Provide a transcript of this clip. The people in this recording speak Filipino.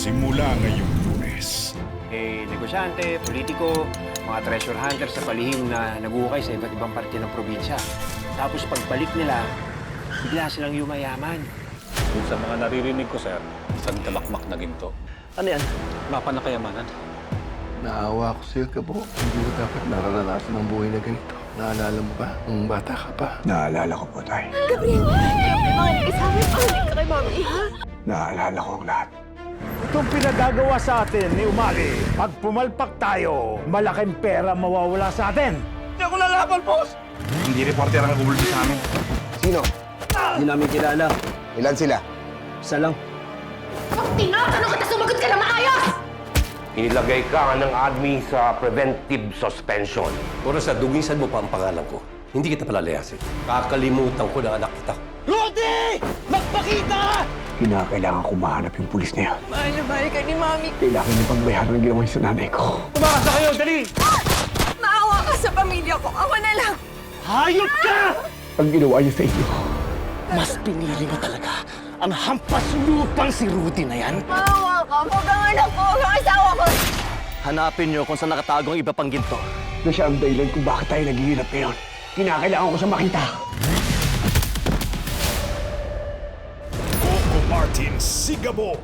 simula ngayong Lunes. Negosyante, politiko, mga treasure hunters sa palihim na naguhukay sa iba't ibang parte ng probinsya. Tapos pagbalik nila, bigla silang yumayaman. Yung sa mga naririnig ko, sir, isang talakmak na ginto. Ano yan? Mapa na kayamanan. Naawa ko sa'yo, Kabo. Hindi mo dapat nararanasan ang buhay na ganito. Naalala mo ba nung bata ka pa? Naalala ko po, Tay. Gabriel, makinig sa amin. Makinig ka kay Mami, ha? Naalala ko ang lahat. Itong pinagagawa sa atin ni Umali, pag pumalpak tayo, malaking pera mawawala sa atin. Hindi ako lalaban, boss! Hindi reporter ang gumulto sa amin. Sino? Hindi namin kilala. Ilan sila? Isa lang. Pag tinatanong kita, sumagot ka na maayos! Inilagay ka ng admin sa preventive suspension. Oras na dugisan mo pa ang pangalan ko. Hindi kita palalayasin. Kakalimutan ko na anak kita. Rudy! Magpakita! Kinakailangan ko mahanap yung pulis na yan. Mahal na mahal ka ni Mami. Kailangan niya pagbayaran ng ginawa niya sa nanay ko. Tumakas na kayo! Dali! Maawa ka sa pamilya ko. Ako na lang. Hayop ka! Ang ginawa niya sa inyo. Mas pinili mo talaga ang hampas lupang si Rudy na yan. Maawa ka. Huwag ang anak ko. Huwag ang asawa ko. Hanapin niyo kung saan nakatago ang iba pang ginto. Na siya ang dahilan kung bakit tayo naghihirap ngayon. Kinakailangan ko siya makita. Coco Martin Sigabo,